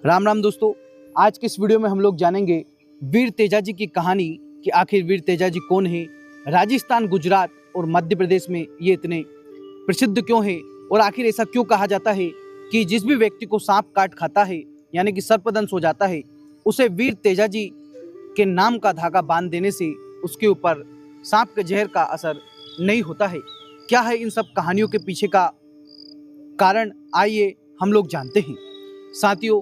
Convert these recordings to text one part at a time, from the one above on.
राम राम दोस्तों, आज के इस वीडियो में हम लोग जानेंगे वीर तेजाजी की कहानी कि आखिर वीर तेजाजी कौन है, राजस्थान, गुजरात और मध्य प्रदेश में ये इतने प्रसिद्ध क्यों है और आखिर ऐसा क्यों कहा जाता है कि जिस भी व्यक्ति को सांप काट खाता है यानी कि सर्पदंश हो जाता है, उसे वीर तेजाजी के नाम का धागा बांध देने से उसके ऊपर सांप के जहर का असर नहीं होता है। क्या है इन सब कहानियों के पीछे का कारण, आइए हम लोग जानते हैं। साथियों,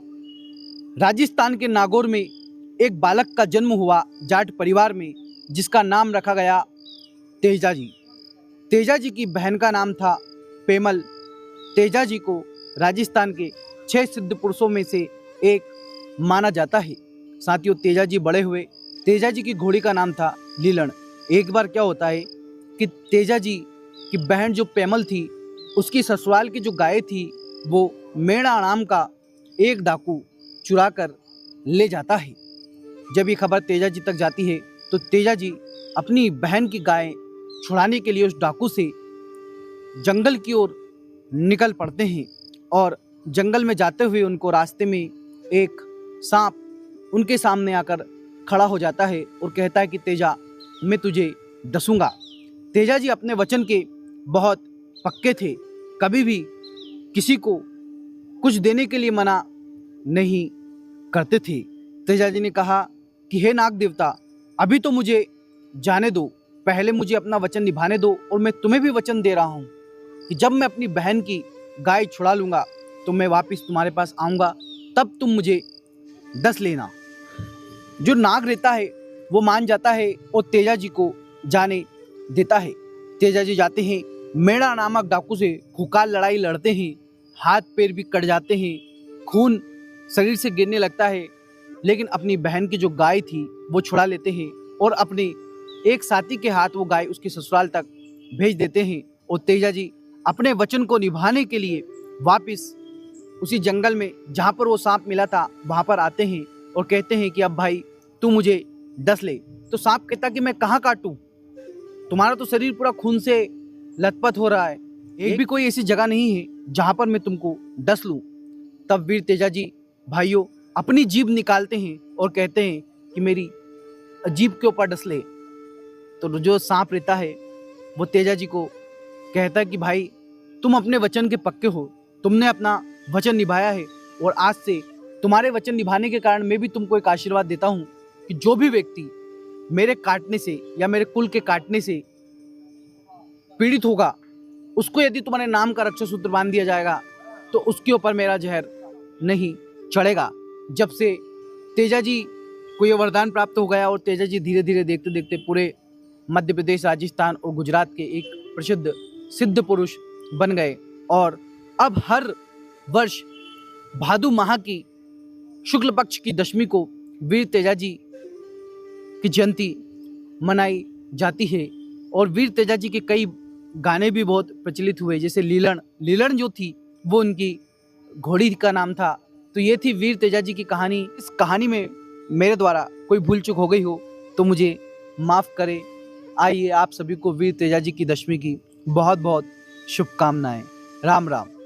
राजस्थान के नागौर में एक बालक का जन्म हुआ जाट परिवार में, जिसका नाम रखा गया तेजाजी। तेजाजी की बहन का नाम था पेमल। तेजाजी को राजस्थान के 6 सिद्ध पुरुषों में से एक माना जाता है। साथियों, तेजाजी बड़े हुए। तेजाजी की घोड़ी का नाम था लीलन। एक बार क्या होता है कि तेजाजी की बहन जो पेमल थी, उसकी ससुराल की जो गाय थी वो मेणा नाम का एक डाकू चुरा कर ले जाता है। जब ये खबर तेजाजी तक जाती है तो तेजाजी अपनी बहन की गाय छुड़ाने के लिए उस डाकू से जंगल की ओर निकल पड़ते हैं और जंगल में जाते हुए उनको रास्ते में एक सांप उनके सामने आकर खड़ा हो जाता है और कहता है कि तेजा, मैं तुझे डसूंगा। तेजाजी अपने वचन के बहुत पक्के थे, कभी भी किसी को कुछ देने के लिए मना नहीं करते थे। तेजाजी ने कहा कि हे नाग देवता, अभी तो मुझे जाने दो, पहले मुझे अपना वचन निभाने दो और मैं तुम्हें भी वचन दे रहा हूँ कि जब मैं अपनी बहन की गाय छुड़ा लूँगा तो मैं वापस तुम्हारे पास आऊँगा, तब तुम मुझे डस लेना। जो नाग रहता है वो मान जाता है और तेजाजी को जाने देता है। तेजाजी जाते हैं, मेणा नामक डाकू से खूंखार लड़ाई लड़ते हैं, हाथ पैर भी कट जाते हैं, खून शरीर से गिरने लगता है, लेकिन अपनी बहन की जो गाय थी वो छुड़ा लेते हैं और अपने एक साथी के हाथ वो गाय उसके ससुराल तक भेज देते हैं। और तेजाजी अपने वचन को निभाने के लिए वापस उसी जंगल में जहाँ पर वो सांप मिला था वहाँ पर आते हैं और कहते हैं कि अब भाई तू मुझे डस ले। तो सांप कहता कि मैं कहाँ काटूं, तुम्हारा तो शरीर पूरा खून से लथपथ हो रहा है, एक भी कोई ऐसी जगह नहीं है जहाँ पर मैं तुमको डस लूँ। तब वीर तेजाजी भाइयों अपनी जीभ निकालते हैं और कहते हैं कि मेरी जीभ के ऊपर डस ले। तो जो सांप रहता है वो तेजाजी को कहता है कि भाई तुम अपने वचन के पक्के हो, तुमने अपना वचन निभाया है और आज से तुम्हारे वचन निभाने के कारण मैं भी तुमको एक आशीर्वाद देता हूँ कि जो भी व्यक्ति मेरे काटने से या मेरे कुल के काटने से पीड़ित होगा, उसको यदि तुम्हारे नाम का रक्षा सूत्र बांध दिया जाएगा तो उसके ऊपर मेरा जहर नहीं चढ़ेगा। जब से तेजाजी को ये वरदान प्राप्त हो गया और तेजाजी धीरे धीरे देखते देखते पूरे मध्य प्रदेश, राजस्थान और गुजरात के एक प्रसिद्ध सिद्ध पुरुष बन गए। और अब हर वर्ष भादु माह की शुक्ल पक्ष की दशमी को वीर तेजाजी की जयंती मनाई जाती है। और वीर तेजाजी के कई गाने भी बहुत प्रचलित हुए, जैसे लीलन। लीलन जो थी वो उनकी घोड़ी का नाम था। तो ये थी वीर तेजाजी की कहानी। इस कहानी में मेरे द्वारा कोई भूल चूक हो गई हो तो मुझे माफ़ करें। आइए आप सभी को वीर तेजाजी की दशमी की बहुत बहुत शुभकामनाएं। राम राम।